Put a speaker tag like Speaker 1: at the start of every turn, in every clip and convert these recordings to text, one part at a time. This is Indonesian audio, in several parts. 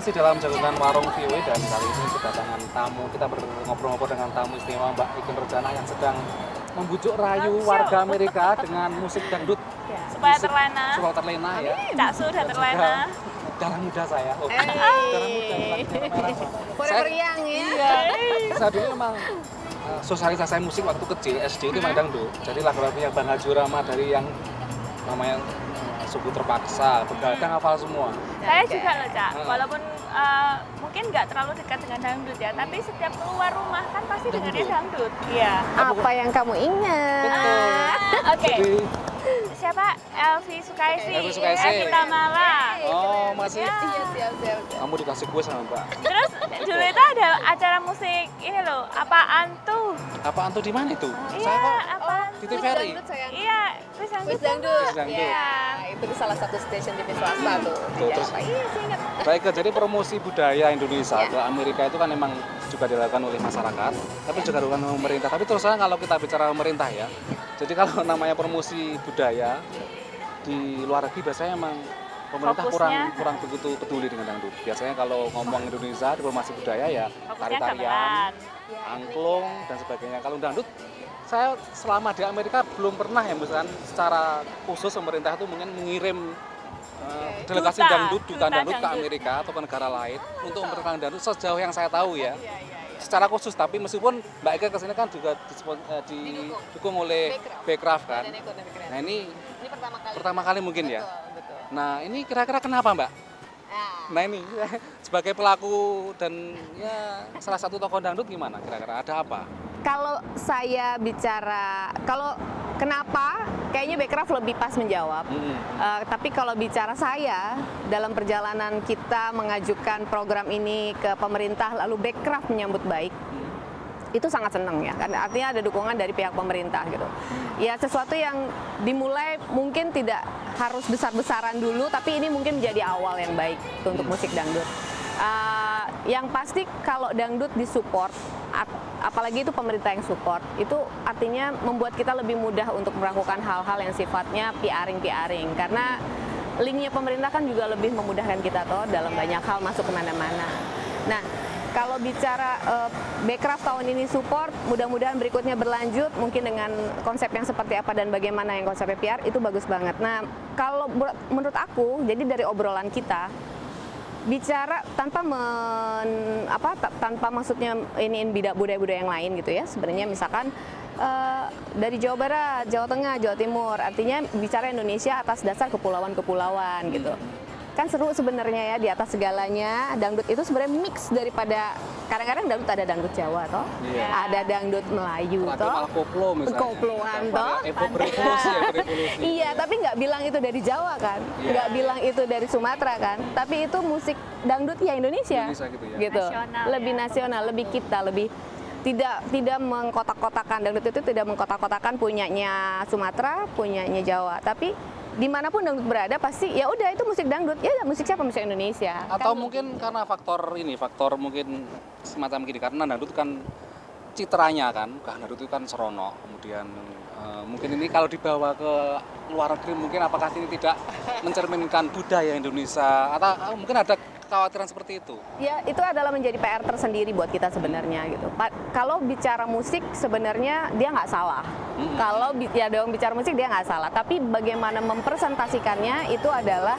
Speaker 1: masih dalam jagungan warung VW dan kali ini kedatangan tamu. Kita ngobrol-ngobrol dengan tamu istimewa Mbak Ikin Rojana yang sedang membujuk rayu warga Amerika dengan musik dangdut.
Speaker 2: Supaya terlena.
Speaker 1: Supaya terlena ya.
Speaker 2: Cak sudah terlena.
Speaker 1: Darah muda saya. Oh, darah muda, darah merah.
Speaker 3: Forever young ya.
Speaker 1: Iya. Saya dulu memang sosialisasi saya musik waktu kecil SD itu main dangdut. Jadi lagu-lagunya Bang Haji Rama dari yang namanya Suku Terpaksa, Begadang hafal semua.
Speaker 2: Saya juga loh, Cak. Walaupun mungkin nggak terlalu dekat dengan dangdut ya, tapi setiap keluar rumah kan pasti dengarnya dangdut. Iya.
Speaker 3: Apa yang kamu ingat?
Speaker 1: Betul.
Speaker 2: Oke.
Speaker 1: Jadi,
Speaker 2: Siapa? Elvi Sukaisi.
Speaker 1: Elvi Sukaisi.
Speaker 2: Evita Mala.
Speaker 1: oh masih
Speaker 3: Iya, siap.
Speaker 1: kamu dikasih kue sama Mbak.
Speaker 2: Terus dulu itu ada acara musik ini loh, apaan tuh?
Speaker 1: Apaan tuh di mana itu?
Speaker 2: Iya,
Speaker 1: Saya kok
Speaker 2: apaan?
Speaker 1: di TVRI.
Speaker 2: Iya, Kuis Dangdut.
Speaker 3: Kuis Dangdut.
Speaker 1: Kuis Dangdut.
Speaker 3: Ya, itu di salah satu stasiun TV swasta tuh.
Speaker 1: Tuh, terus
Speaker 3: Iya, saya ingat.
Speaker 1: baik, jadi promosi budaya Indonesia ke Amerika itu kan memang juga dilakukan oleh masyarakat, tapi juga dilakukan oleh pemerintah. Tapi terus terang kalau kita bicara pemerintah ya, jadi kalau namanya promosi budaya di luar negeri biasanya emang pemerintah kurang begitu peduli dengan dangdut. Biasanya kalau ngomong Indonesia diplomasi budaya ya tari-tarian, angklung dan sebagainya. Kalau dangdut saya selama di Amerika belum pernah ya misalkan secara khusus pemerintah itu mungkin mengirim delegasi dangdut, duta dangdut ke Amerika atau ke negara lain untuk memperkenalkan dangdut sejauh yang saya tahu ya. Secara khusus, tapi meskipun Mbak Ika kesini kan juga didukung oleh Bekraf kan. Nah ini pertama kali mungkin ya.
Speaker 3: Betul.
Speaker 1: Nah ini kira-kira kenapa Mbak? Nah ini sebagai pelaku dan ya salah satu tokoh dangdut gimana kira-kira, ada apa?
Speaker 3: Kalau saya bicara, kalau kenapa, kayaknya Bekraf lebih pas menjawab. Tapi kalau bicara saya, dalam perjalanan kita mengajukan program ini ke pemerintah, lalu Bekraf menyambut baik, itu sangat senang ya, karena artinya ada dukungan dari pihak pemerintah gitu. Ya sesuatu yang dimulai mungkin tidak harus besar-besaran dulu, tapi ini mungkin menjadi awal yang baik untuk musik dangdut. Yang pasti kalau dangdut disupport, apalagi itu pemerintah yang support, itu artinya membuat kita lebih mudah untuk melakukan hal-hal yang sifatnya PR-ing, karena linknya pemerintah kan juga lebih memudahkan kita toh dalam banyak hal masuk kemana-mana. Nah, kalau bicara Bekraf tahun ini support, mudah-mudahan berikutnya berlanjut mungkin dengan konsep yang seperti apa dan bagaimana yang konsepnya PR, itu bagus banget. Nah, kalau menurut aku, jadi dari obrolan kita, bicara tanpa tanpa maksudnya ini budaya-budaya yang lain gitu ya. Sebenarnya misalkan dari Jawa Barat, Jawa Tengah, Jawa Timur, artinya bicara Indonesia atas dasar kepulauan-kepulauan gitu. Kan seru sebenarnya ya, di atas segalanya dangdut itu sebenarnya mix daripada, kadang-kadang dangdut ada dangdut Jawa toh, ada dangdut Melayu toh, koploan toh, iya, tapi nggak bilang itu dari Jawa kan, nggak bilang itu dari Sumatera kan, tapi itu musik dangdut ya Indonesia gitu, lebih nasional, lebih kita, lebih tidak mengkotak-kotakan. Dangdut itu tidak mengkotak-kotakan punyanya Sumatera, punyanya Jawa, tapi dimanapun dangdut berada pasti ya udah itu musik dangdut, ya musik siapa, musik Indonesia.
Speaker 1: Atau mungkin karena faktor mungkin semacam gini, karena dangdut kan citranya kan, dangdut itu kan serono, kemudian mungkin ini kalau dibawa ke luar negeri mungkin apakah ini tidak mencerminkan budaya Indonesia, atau mungkin ada kekhawatiran seperti itu?
Speaker 3: Ya, itu adalah menjadi PR tersendiri buat kita sebenarnya gitu. Kalau bicara musik sebenarnya dia nggak salah. Kalau ya dong bicara musik dia nggak salah. Tapi bagaimana mempresentasikannya itu adalah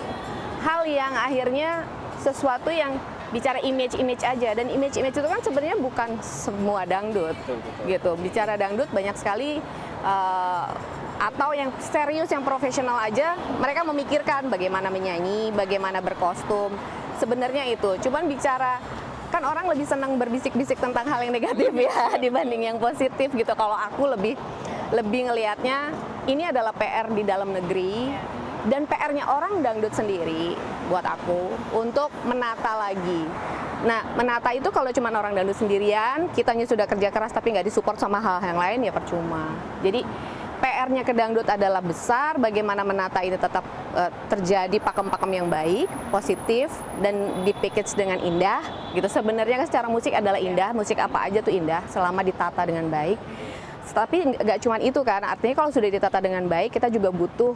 Speaker 3: hal yang akhirnya sesuatu yang bicara image aja, dan image itu kan sebenarnya bukan semua dangdut. Betul. Gitu. Bicara dangdut banyak sekali atau yang serius, yang profesional aja mereka memikirkan bagaimana menyanyi, bagaimana berkostum. Sebenarnya itu, cuman bicara, kan orang lebih senang berbisik-bisik tentang hal yang negatif ya dibanding yang positif gitu. Kalau aku lebih ngelihatnya ini adalah PR di dalam negeri dan PR-nya orang dangdut sendiri buat aku untuk menata lagi. Nah, menata itu kalau cuma orang dangdut sendirian, kitanya sudah kerja keras tapi nggak disupport sama hal yang lain ya percuma. Jadi PR-nya ke dangdut adalah besar, bagaimana menata ini tetap terjadi pakem-pakem yang baik, positif, dan di-package dengan indah gitu. Sebenarnya kan secara musik adalah indah, musik apa aja tuh indah selama ditata dengan baik. tapi nggak cuma itu kan, artinya kalau sudah ditata dengan baik, kita juga butuh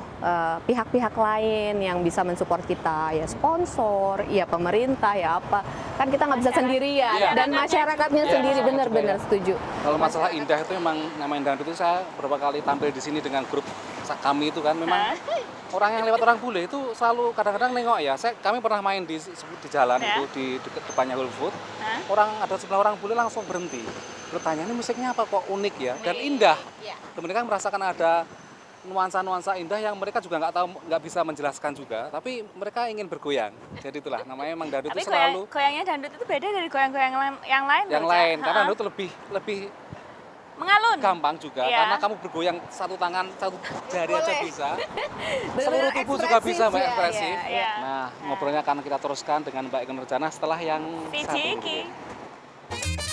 Speaker 3: pihak-pihak lain yang bisa mensupport kita, ya sponsor, ya pemerintah, ya apa. Kan kita nggak bisa sendirian,
Speaker 1: Iya.
Speaker 3: dan masyarakatnya
Speaker 1: Iya,
Speaker 3: sendiri,
Speaker 1: masyarakat
Speaker 3: benar-benar
Speaker 1: juga ya.
Speaker 3: setuju.
Speaker 1: Kalau masalah indah itu memang namanya dangdut itu saya beberapa kali tampil di sini dengan grup kami itu kan memang orang yang lewat orang bule itu selalu kadang-kadang nengok ya. Kami pernah main di jalan
Speaker 2: Ya.
Speaker 1: itu di dekat depannya Whole Food.
Speaker 2: Hah?
Speaker 1: Orang ada sebelah orang bule langsung berhenti. Bertanya ini musiknya apa kok unik ya dan indah. Mereka merasakan ada nuansa-nuansa indah yang mereka juga nggak tahu, nggak bisa menjelaskan juga, tapi mereka ingin bergoyang. Jadi itulah namanya memang dangdut
Speaker 2: Tapi
Speaker 1: itu selalu
Speaker 2: goyangnya dangdut itu beda dari goyang-goyang yang lain.
Speaker 1: yang
Speaker 2: loh, Cak.
Speaker 1: lain karena
Speaker 2: Ha-ha.
Speaker 1: dangdut lebih
Speaker 2: mengalun.
Speaker 1: gampang juga
Speaker 2: Iya.
Speaker 1: karena kamu bergoyang satu tangan satu jari aja
Speaker 3: Boleh.
Speaker 1: bisa,
Speaker 3: Benar-benar
Speaker 1: seluruh tubuh juga bisa Mbak
Speaker 3: ekspresif, ya,
Speaker 1: ekspresif.
Speaker 3: ya,
Speaker 2: ya.
Speaker 1: Nah ngobrolnya akan kita teruskan dengan Mbak Eka Nurjana setelah yang
Speaker 2: Siji
Speaker 1: satu
Speaker 2: iki.
Speaker 1: ini.